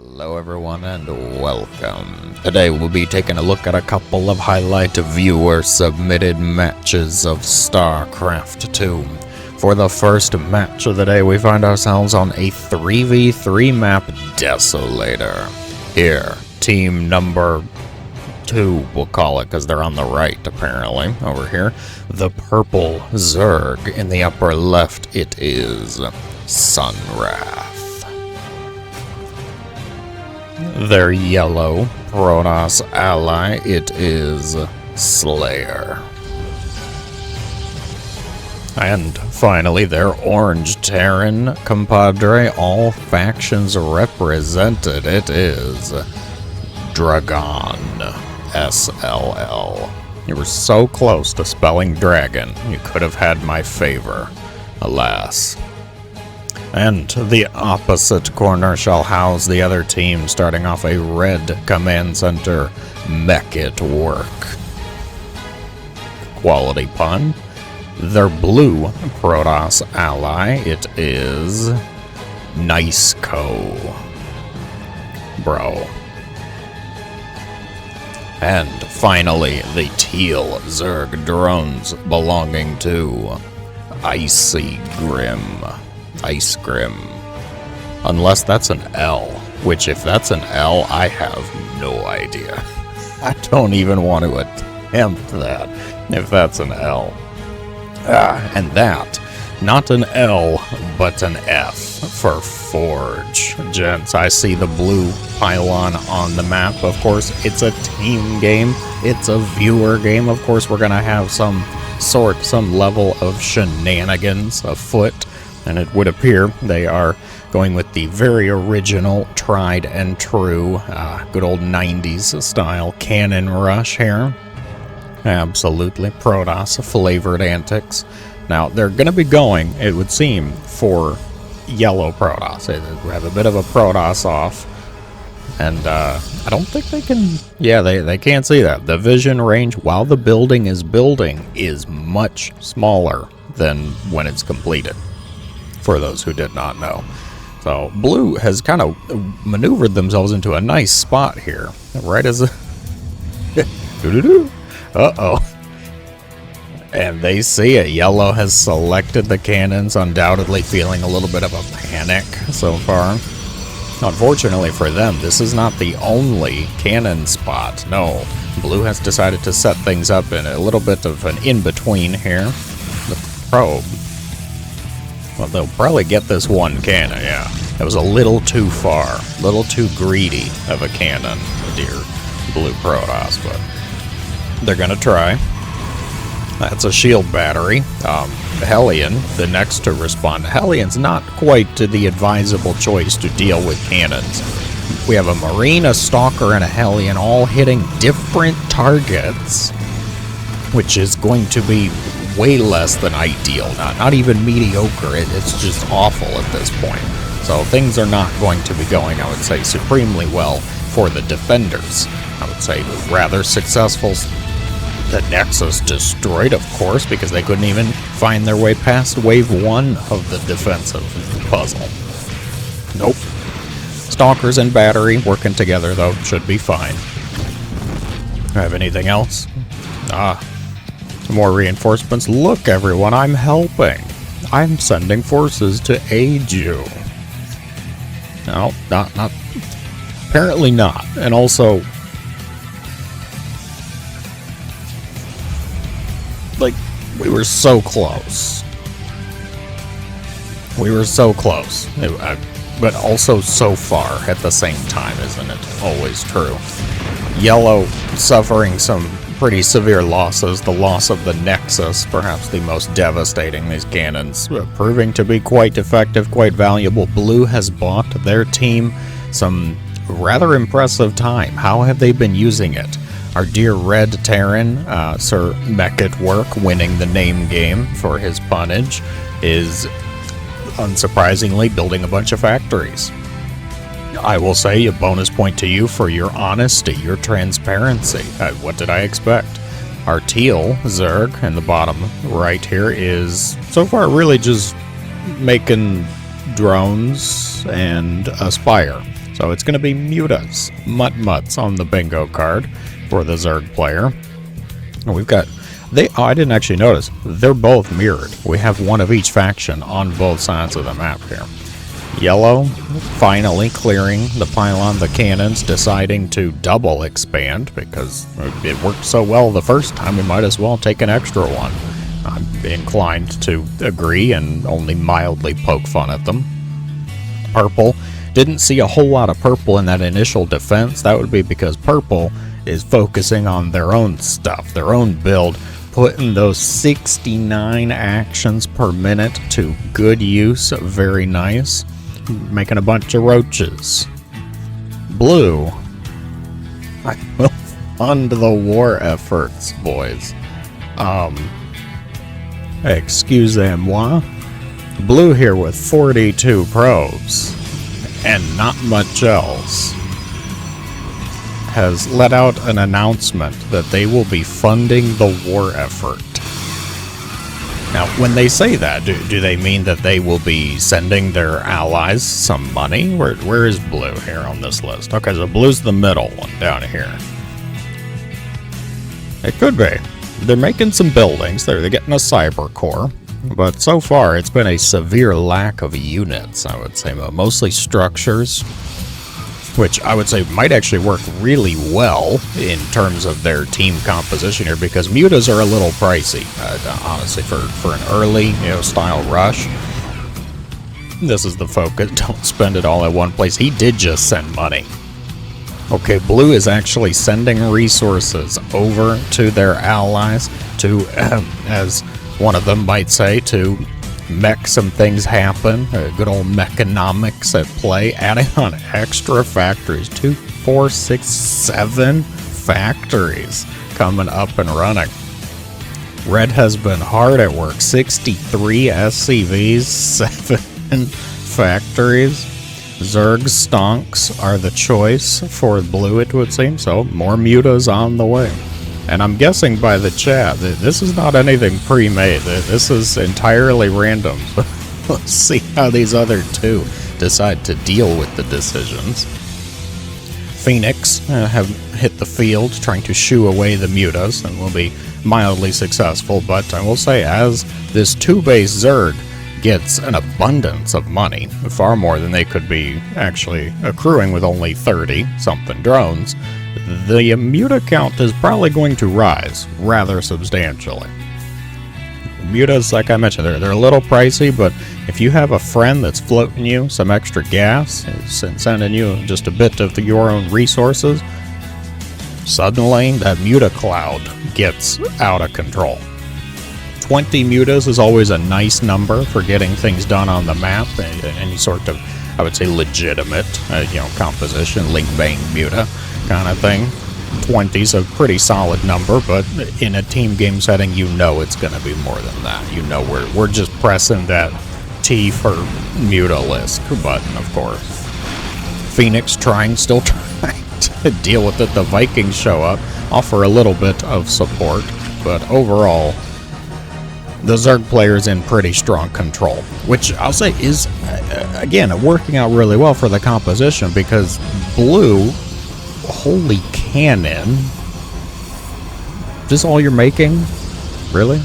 Hello everyone and welcome. Today we'll be taking a look at a couple of highlight viewer submitted matches of StarCraft 2. For the first match of the day, we find ourselves on a 3v3 map, Desolator. Here, team number 2, we'll call it, because they're on the right, apparently, over here. The purple Zerg. In the upper left, it is Sunwrath. Their yellow Protoss ally, it is Slayer. And finally, their orange Terran compadre, all factions represented, it is Dragon. SLL. You were so close to spelling dragon, you could have had my favor. Alas. And the opposite corner shall house the other team, starting off a red command center. Mech it work. Quality pun. Their blue Protoss ally, it is Niceco. Bro. And finally, the teal Zerg drones belonging to Icy Grim. Ice Grim. Unless that's an L, which if that's an L, I have no idea. I don't even want to attempt that, if that's an L. And that, not an L, but an F for Forge. Gents, I see the blue pylon on the map. Of course, it's a team game. It's a viewer game. Of course, we're going to have some level of shenanigans afoot. And it would appear they are going with the very original, tried and true, good old 90s style cannon rush here. Absolutely. Protoss flavored antics. Now, they're going to be going, it would seem, for yellow Protoss. They have a bit of a Protoss off. And I don't think they can... Yeah, they can't see that. The vision range, while the building is much smaller than when it's completed. For those who did not know. So, blue has kind of maneuvered themselves into a nice spot here. Right as a... Uh-oh. And they see it. Yellow has selected the cannons, undoubtedly feeling a little bit of a panic so far. Unfortunately for them, this is not the only cannon spot. No, blue has decided to set things up in a little bit of an in-between here. The probe. Well, they'll probably get this one cannon, yeah. It was a little too far, a little too greedy of a cannon, dear blue Protoss, but they're gonna try. That's a shield battery. Hellion, the next to respond. Hellion's not quite the advisable choice to deal with cannons. We have a Marine, a Stalker, and a Hellion all hitting different targets, which is going to be way less than ideal. Not even mediocre. It's just awful at this point. So things are not going to be going, I would say, supremely well for the defenders. I would say rather successful. The Nexus destroyed, of course, because they couldn't even find their way past wave 1 of the defensive puzzle. Nope. Stalkers and battery working together, though, should be fine. Have anything else? More reinforcements. Look, everyone, I'm helping. I'm sending forces to aid you. No, not. Apparently not. And also, like, we were so close. We were so close. But also so far at the same time, isn't it? Always true. Yellow suffering some pretty severe losses. The loss of the Nexus, perhaps the most devastating. These cannons proving to be quite effective, quite valuable. Blue has bought their team some rather impressive time. How have they been using it? Our dear red Terran, Sir Mech at Work, winning the name game for his punnage, is unsurprisingly building a bunch of factories. I will say a bonus point to you for your honesty, your transparency. What did I expect? Our teal Zerg in the bottom right here is so far really just making drones and a spire. So So it's going to be mutas, mutt-mutts on the bingo card for the Zerg player. And we've got, I didn't actually notice, they're both mirrored. We have one of each faction on both sides of the map here. Yellow finally clearing the pylon, the cannons, deciding to double expand because it worked so well the first time, we might as well take an extra one. I'm inclined to agree and only mildly poke fun at them. Purple didn't see a whole lot of purple in that initial defense. That would be because purple is focusing on their own stuff, their own build, putting those 69 actions per minute to good use. Very nice. Making a bunch of roaches. Blue, I will fund the war efforts, boys. Excusez-moi. Blue here with 42 probes and not much else has let out an announcement that they will be funding the war effort. Now, when they say that, do they mean that they will be sending their allies some money? Where is Blue here on this list? Okay, so Blue's the middle one down here. It could be. They're making some buildings. They're getting a cyber core. But so far, it's been a severe lack of units, I would say. Mostly structures, which I would say might actually work really well in terms of their team composition here, because mutas are a little pricey, honestly, for an early, style rush. This is the focus. Don't spend it all at one place. He did just send money. Okay, Blue is actually sending resources over to their allies to, as one of them might say, to mech some things happen. Good old mechanomics at play. Adding on extra factories. 2, 4, 6, 7 factories coming up and running. Red has been hard at work. 63 SCVs, 7 factories. Zerg stonks are the choice for Blue, it would seem. So more mutas on the way. And I'm guessing by the chat that this is not anything pre-made. This is entirely random. Let's see how these other two decide to deal with the decisions. Phoenix have hit the field trying to shoo away the mutas and will be mildly successful. But I will say, as this 2-base Zerg gets an abundance of money, far more than they could be actually accruing with only 30-something drones, the muta count is probably going to rise rather substantially. Mutas, like I mentioned, they're a little pricey, but if you have a friend that's floating you some extra gas and sending you just a bit of your own resources, suddenly that muta cloud gets out of control. 20 mutas is always a nice number for getting things done on the map, and any sort of, I would say, legitimate, composition, link bang muta kind of thing. 20's a pretty solid number, but in a team game setting, it's going to be more than that. We're just pressing that T for Mutalisk button, of course. Phoenix still trying to deal with it. The Vikings show up, offer a little bit of support, but overall, the Zerg player's in pretty strong control, which I'll say is, again, working out really well for the composition, because Blue, holy cannon. Is this all you're making? Really?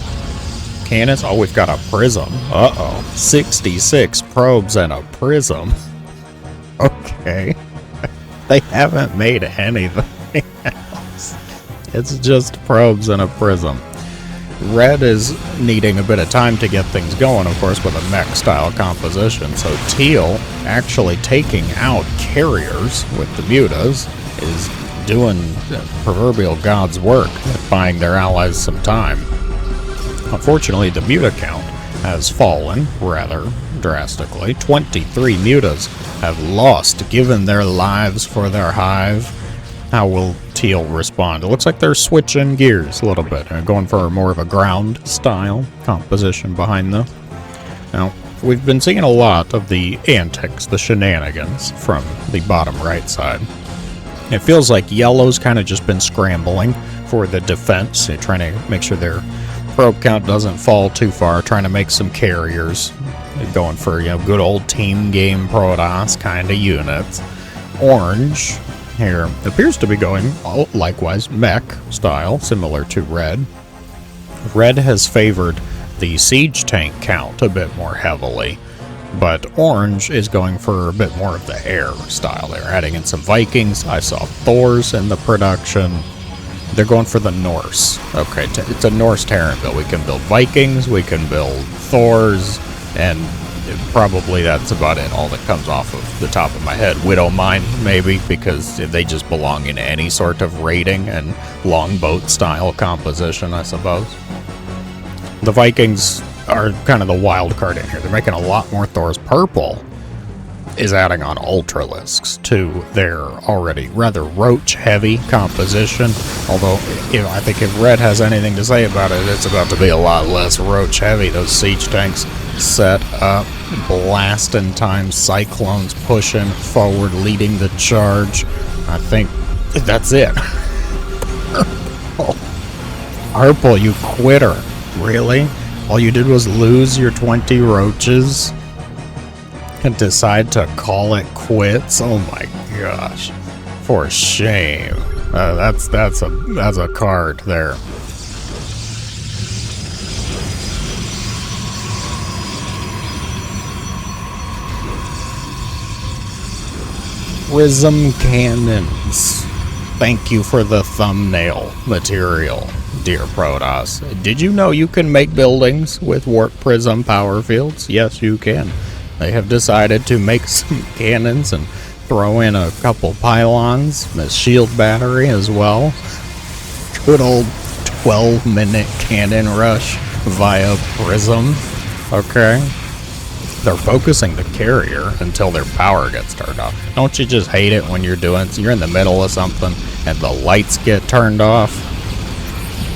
Cannons? Oh, we've got a Prism. Uh-oh. 66 probes and a Prism. Okay. They haven't made anything else. It's just probes and a Prism. Red is needing a bit of time to get things going, of course, with a mech-style composition. So Teal actually taking out carriers with the mutas is doing proverbial God's work at buying their allies some time. Unfortunately, the muta count has fallen rather drastically. 23 mutas have lost, given their lives for their hive. How will Teal respond? It looks like they're switching gears a little bit, going for more of a ground style composition behind them. Now, we've been seeing a lot of the antics, the shenanigans, from the bottom right side. It feels like Yellow's kind of just been scrambling for the defense, trying to make sure their probe count doesn't fall too far, trying to make some carriers, going for good old team game Protoss kind of units. orange here appears to be going likewise mech style, similar to red. Red has favored the siege tank count a bit more heavily, but orange is going for a bit more of the air style. They're adding in some Vikings. I saw Thors in the production. They're going for the Norse. Okay, it's a Norse Terran build. We can build Vikings, we can build Thors, and probably that's about it. All that comes off of the top of my head. Widowmine, maybe, because they just belong in any sort of raiding and longboat style composition, I suppose. The Vikings are kind of the wild card in here. They're making a lot more Thors. Purple is adding on Ultralisks to their already rather roach-heavy composition. Although, I think if Red has anything to say about it, it's about to be a lot less roach-heavy. Those siege tanks set up, blasting time, Cyclones pushing forward, leading the charge. I think that's it. Purple, you quitter. Really? All you did was lose your 20 roaches and decide to call it quits? Oh my gosh. For shame. That's a card there. Prism cannons. Thank you for the thumbnail material, dear Protoss. Did you know you can make buildings with warp prism power fields? Yes, you can. They have decided to make some cannons and throw in a couple pylons, a shield battery as well. Good old 12-minute cannon rush via Prism. Okay. They're focusing the carrier until their power gets turned off. Don't you just hate it when you're in the middle of something and the lights get turned off?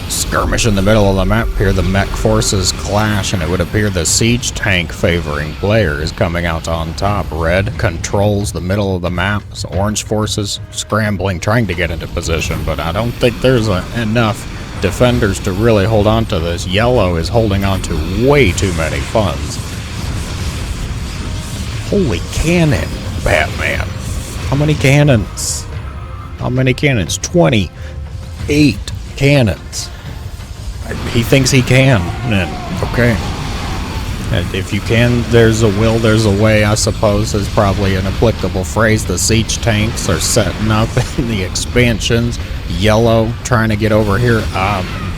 Skirmish in the middle of the map. Here the mech forces clash, and it would appear the siege tank favoring player is coming out on top. Red controls the middle of the map. So orange forces scrambling, trying to get into position, but I don't think there's enough defenders to really hold on to this. Yellow is holding on to way too many funds. Holy cannon, Batman. How many cannons? How many cannons? 28 cannons. He thinks he can. Okay. And if you can, there's a will, there's a way, I suppose, is probably an applicable phrase. The siege tanks are setting up in the expansions. Yellow trying to get over here.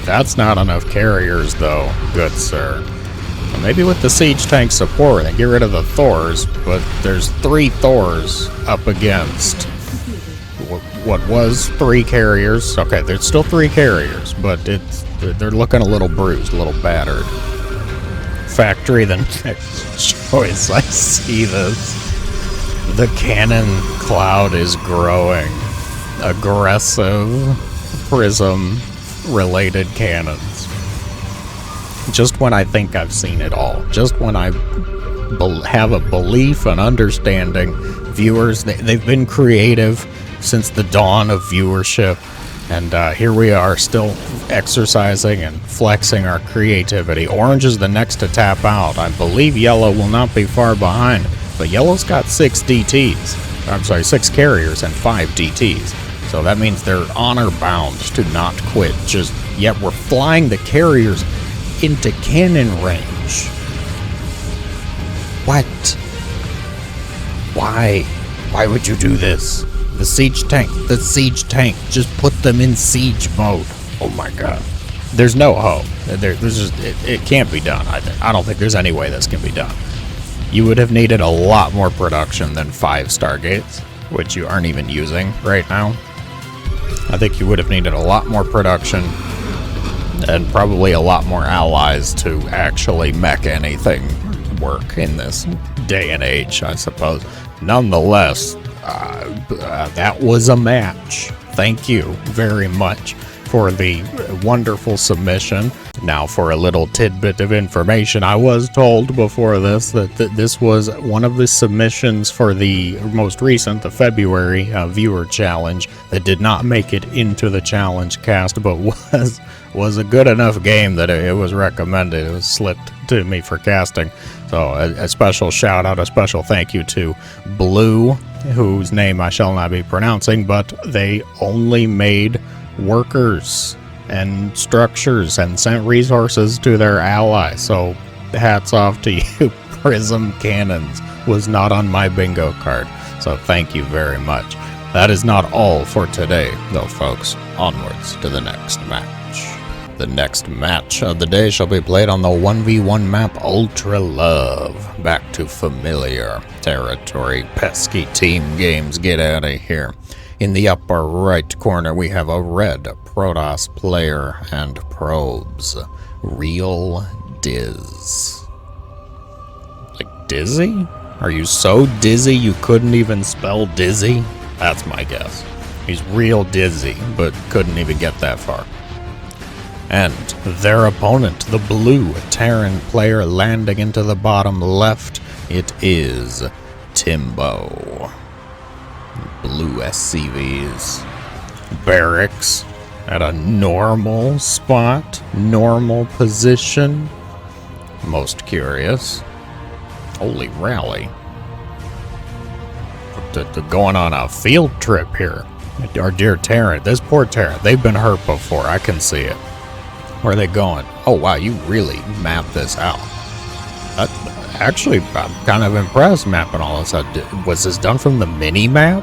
That's not enough carriers, though, good sir. Maybe with the siege tank support, they get rid of the Thors, but there's 3 Thors up against what was 3 carriers. Okay, there's still 3 carriers, but they're looking a little bruised, a little battered. Factory, the next choice. I see this. The cannon cloud is growing. Aggressive Prism-related cannons. Just when I think I've seen it all. Just when I have a belief and understanding. Viewers, they've been creative since the dawn of viewership. And here we are still exercising and flexing our creativity. Orange is the next to tap out. I believe yellow will not be far behind. But yellow's got 6 DTs. I'm sorry, 6 carriers and 5 DTs. So that means they're honor bound to not quit. Yet we're flying the carriers into cannon range. What? Why? Why would you do this? The siege tank, just put them in siege mode. Oh my god. There's no hope. It can't be done, I think. I don't think there's any way this can be done. You would have needed a lot more production than 5 Stargates, which you aren't even using right now. I think you would have needed a lot more production and probably a lot more allies to actually make anything work in this day and age, I suppose. Nonetheless, that was a match. Thank you very much for the wonderful submission. Now for a little tidbit of information. I was told before this that this was one of the submissions for the most recent, the February viewer challenge that did not make it into the challenge cast, but was a good enough game that it was recommended. It was slipped to me for casting. So a special shout out, a special thank you to Blue, whose name I shall not be pronouncing, but they only made workers and structures and sent resources to their allies. So hats off to you. Prism Cannons was not on my bingo card, so thank you very much. That is not all for today, though, folks. Onwards to the next match. The next match of the day shall be played on the 1v1 map Ultra Love. Back to familiar territory. Pesky team games, get out of here. In the upper right corner, we have a red Protoss player and probes. Real Diz. Like dizzy? Are you so dizzy you couldn't even spell dizzy? That's my guess. He's real dizzy, but couldn't even get that far. And their opponent, the blue Terran player landing into the bottom left, it is Timbo. Blue SCVs. Barracks at a normal spot, normal position. Most curious. Holy rally. Going on a field trip here. Our dear Terran, this poor Terran, they've been hurt before, I can see it. Where are they going? Oh wow, you really mapped this out. Actually, I'm kind of impressed mapping all this out. Was this done from the mini-map?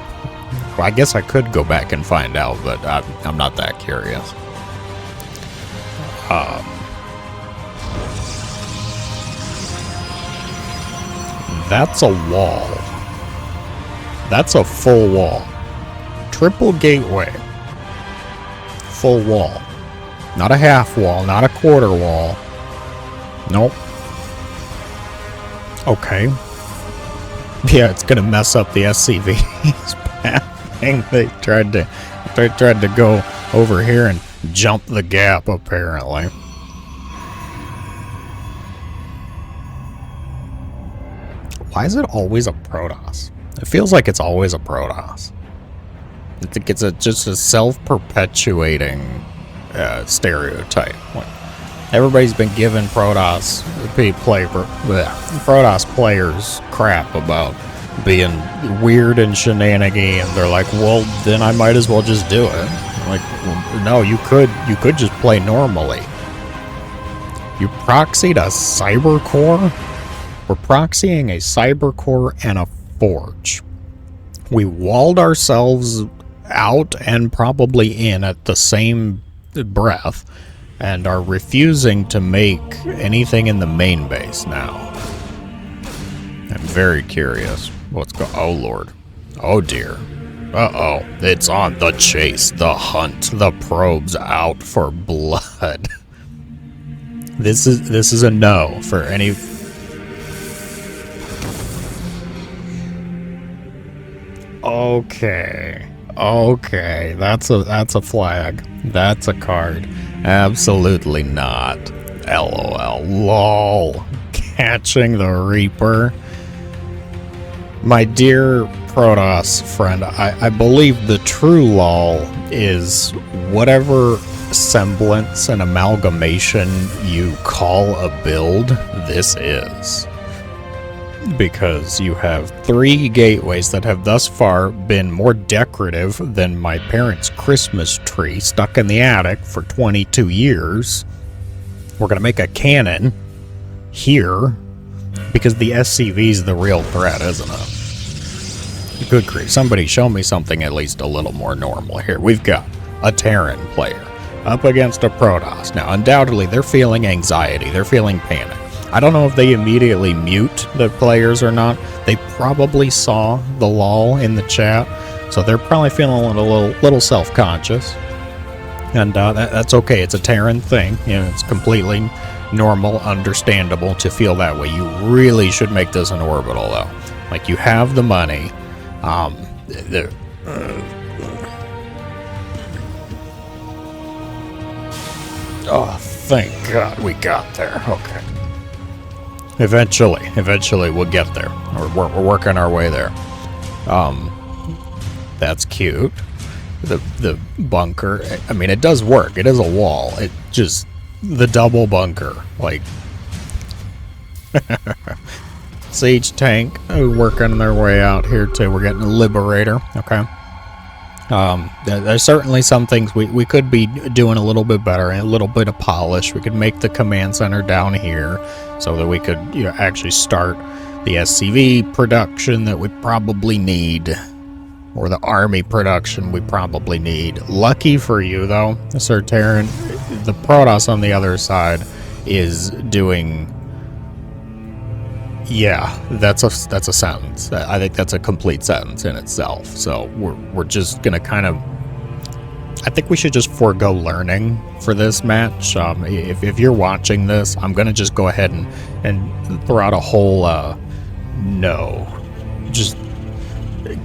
Well, I guess I could go back and find out, but I'm not that curious. That's a wall. That's a full wall. Triple gateway. Full wall. Not a half wall, not a quarter wall. Nope. Okay. Yeah, it's gonna mess up the SCV's pathing. They tried to go over here and jump the gap, apparently. Why is it always a Protoss? It feels like it's always a Protoss. I think it's just a self-perpetuating stereotype. Everybody's been giving Protoss players crap about being weird and shenanigan, and they're like, well, then I might as well just do it. Like, well, no, you could just play normally. You proxied a cyber core? We're proxying a cyber core and a forge. We walled ourselves out and probably in at the same breath, and are refusing to make anything in the main base now. I'm very curious what's going. Oh lord, oh dear, uh-oh, it's on. The chase, the hunt, the probes out for blood. This is a no for any. Okay, that's a flag. That's a card. Absolutely not. LOL. LOL. Catching the Reaper. My dear Protoss friend, I believe the true LOL is whatever semblance and amalgamation you call a build this is. Because you have 3 gateways that have thus far been more decorative than my parents' Christmas tree stuck in the attic for 22 years. We're going to make a cannon here because the SCV's the real threat, isn't it? Good grief. Somebody show me something at least a little more normal here. We've got a Terran player up against a Protoss. Now, undoubtedly, they're feeling anxiety. They're feeling panic. I don't know if they immediately mute the players or not. They probably saw the lull in the chat, so they're probably feeling a little self-conscious. And that's okay. It's a Terran thing. You know, it's completely normal, understandable to feel that way. You really should make this an orbital, though. Like, you have the money. Oh, thank God we got there. Okay. Eventually we'll get there. We're working our way there. That's cute. The bunker. I mean, it does work. It is a wall. It just the double bunker. Like Siege tank working their way out here too. We're getting a Liberator. Okay. There's certainly some things we could be doing a little bit better, and a little bit of polish. We could make the command center down here so that we could actually start the SCV production that we probably need, or the army production we probably need. Lucky for you though, Sir Terran, the Protoss on the other side is doing... Yeah, that's a sentence. I think that's a complete sentence in itself. So we're just gonna kind of... I think we should just forego learning for this match. If you're watching this, I'm gonna just go ahead and throw out a whole no. Just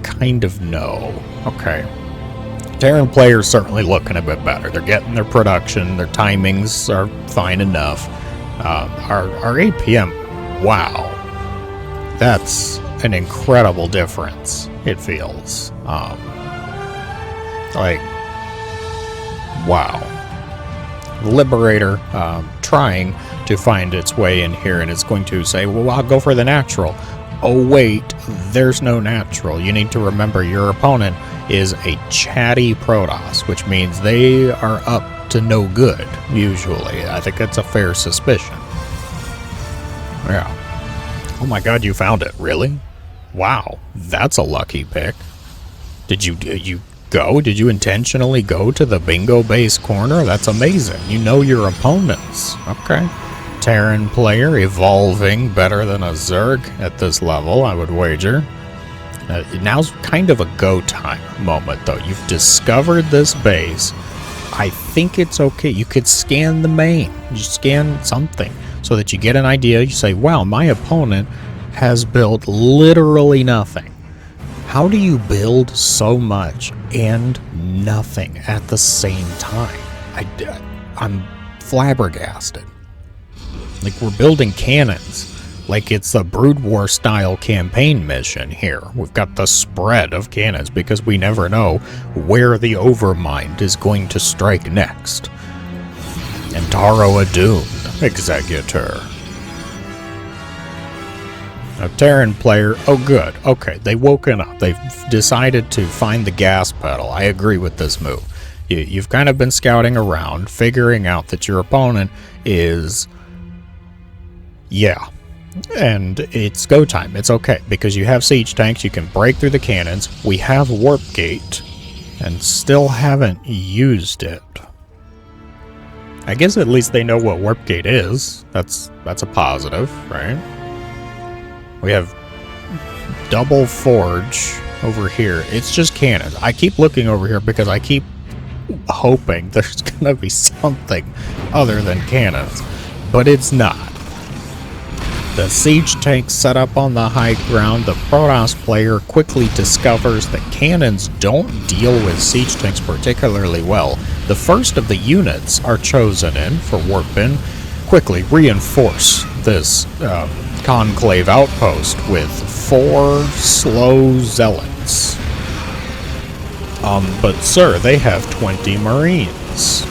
kind of no. Okay. Terran players certainly looking a bit better. They're getting their production. Their timings are fine enough. Our APM, wow. That's an incredible difference, it feels. Like, wow. Liberator trying to find its way in here, and it's going to say, well, I'll go for the natural. Oh, wait, there's no natural. You need to remember your opponent is a chatty Protoss, which means they are up to no good, usually. I think that's a fair suspicion. Yeah. Oh my god, you found it, really? Wow, that's a lucky pick. Did you go? Did you intentionally go to the bingo base corner? That's amazing. You know your opponents. Okay. Terran player evolving better than a Zerg at this level, I would wager. Now's kind of a go time moment, though. You've discovered this base. I think it's okay. You could scan the main. You scan something so that you get an idea. You say, wow, my opponent has built literally nothing. How do you build so much and nothing at the same time? I'm flabbergasted. Like, we're building cannons like it's a Brood War style campaign mission here. We've got the spread of cannons because we never know where the Overmind is going to strike next. And Taro Adun, Executor. A Terran player, oh good, okay, they've woken up. They've decided to find the gas pedal. I agree with this move. You've kind of been scouting around, figuring out that your opponent is... Yeah. And it's go time. It's okay, because you have siege tanks, you can break through the cannons. We have Warp Gate, and still haven't used it. I guess at least they know what Warp Gate is. That's a positive, right? We have Double Forge over here. It's just cannons. I keep looking over here because I keep hoping there's gonna be something other than cannons, but it's not. The siege tank set up on the high ground. The Protoss player quickly discovers that cannons don't deal with siege tanks particularly well. The first of the units are chosen in for warp in. Quickly reinforce this conclave outpost with 4 slow zealots. But sir, they have 20 Marines,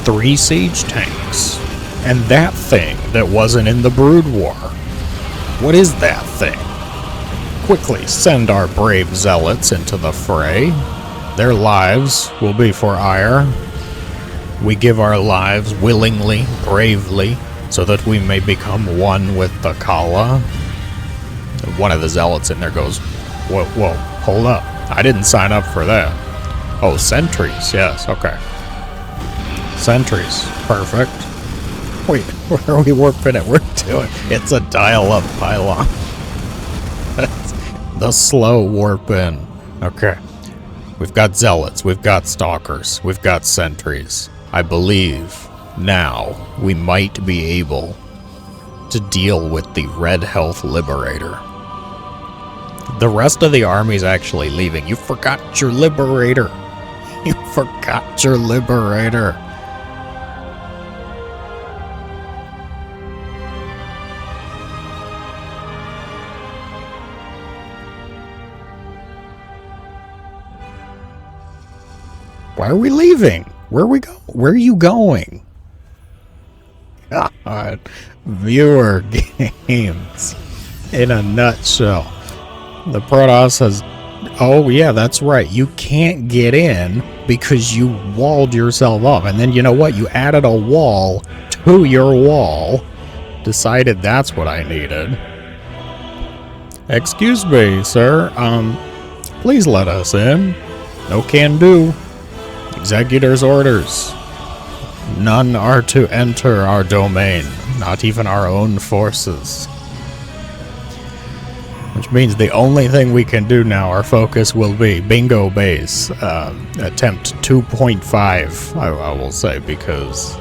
3 siege tanks, and that thing that wasn't in the Brood War. What is that thing? Quickly send our brave zealots into the fray. Their lives will be for ire. We give our lives willingly, bravely, so that we may become one with the Kala. One of the zealots in there goes, whoa, hold up. I didn't sign up for that. Oh, sentries, yes, okay. Sentries, perfect. Wait, where are we warping it? We're doing it's a dial-up pylon. The slow warp in. Okay. We've got zealots, we've got stalkers, we've got sentries. I believe now we might be able to deal with the Red Health Liberator. The rest of the army's actually leaving. You forgot your Liberator. You forgot your Liberator. Why are we leaving? Where are we go? Where are you going? God. Viewer games. In a nutshell. The Protoss has... Oh, yeah, that's right. You can't get in because you walled yourself up. And then, you know what? You added a wall to your wall. Decided that's what I needed. Excuse me, sir. Please let us in. No can do. Executor's orders. None are to enter our domain. Not even our own forces. Which means the only thing we can do now, our focus will be Bingo Base, attempt 2.5, I will say, because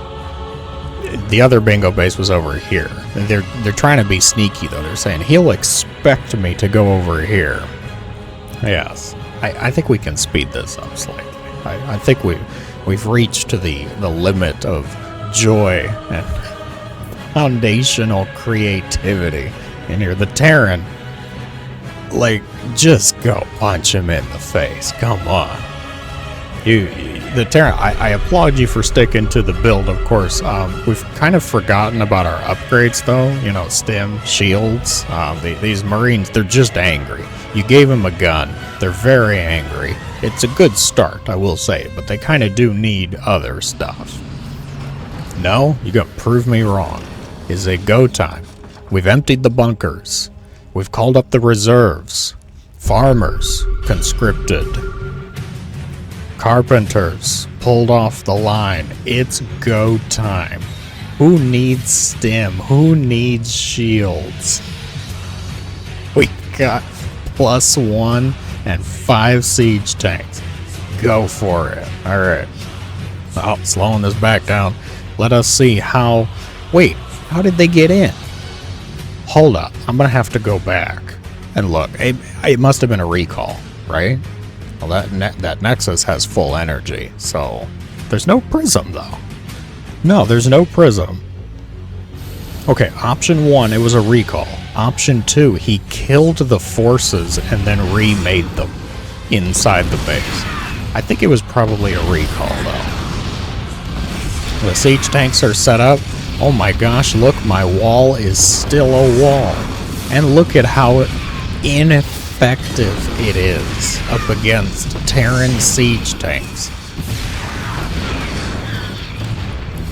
the other Bingo Base was over here. They're trying to be sneaky, though. They're saying, he'll expect me to go over here. Yes, I think we can speed this up slightly. I think we've reached to the limit of joy and foundational creativity in here. The Terran... Like, just go punch him in the face. Come on. The Terran, I applaud you for sticking to the build, of course. We've kind of forgotten about our upgrades, though. You know, stim, shields. These Marines, they're just angry. You gave them a gun. They're very angry. It's a good start, I will say, but they kind of do need other stuff. No? You gotta prove me wrong. It's a go time. We've emptied the bunkers. We've called up the reserves. Farmers conscripted. Carpenters pulled off the line. It's go time. Who needs stim? Who needs shields? We got +1 and 5 siege tanks. Go for it. Alright. Oh, slowing this back down. Let us see how... Wait, how did they get in? Hold up, I'm gonna have to go back and look. It must have been a recall, right? Well, that Nexus has full energy, so there's no Prism though. No, there's no Prism. Okay, option 1, it was a recall. Option 2, he killed the forces and then remade them inside the base. I think it was probably a recall though. The siege tanks are set up. Oh my gosh, look, my wall is still a wall. And look at how ineffective it is up against Terran siege tanks.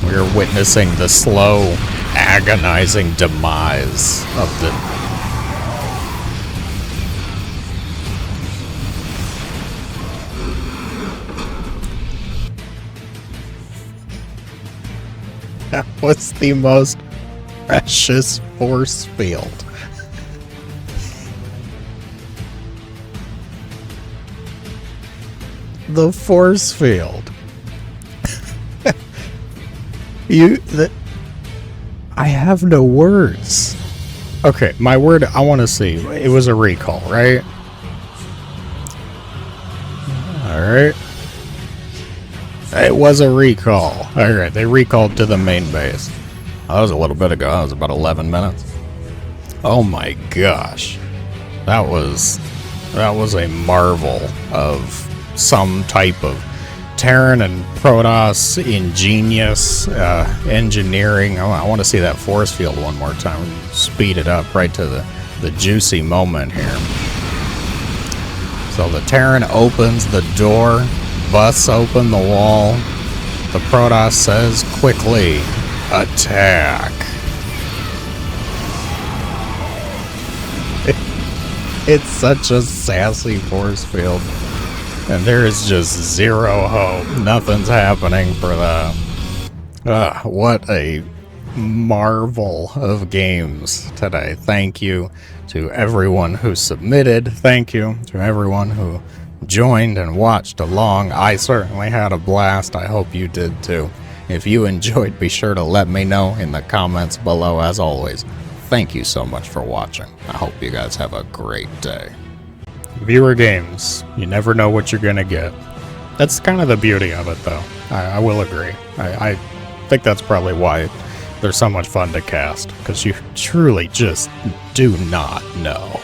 We're witnessing the slow, agonizing demise of the... That was the most precious force field. The force field. I have no words. Okay, my word, I want to see. It was a recall, right? Alright. It was a recall. Alright, they recalled to the main base. That was a little bit ago. That was about 11 minutes. Oh my gosh. That was a marvel of some type of Terran and Protoss ingenious engineering. I want to see that force field one more time. Speed it up right to the juicy moment here. So the Terran opens the door, busts open the wall. The Protoss says quickly, attack. It's such a sassy force field. And there is just zero hope. Nothing's happening for them. What a marvel of games today. Thank you to everyone who submitted. Thank you to everyone who joined and watched along. I certainly had a blast. I hope you did too. If you enjoyed, be sure to let me know in the comments below. As always, thank you so much for watching. I hope you guys have a great day. Viewer games, you never know what you're gonna get. That's kind of the beauty of it, though. I will agree. I think that's probably why they're so much fun to cast, because you truly just do not know.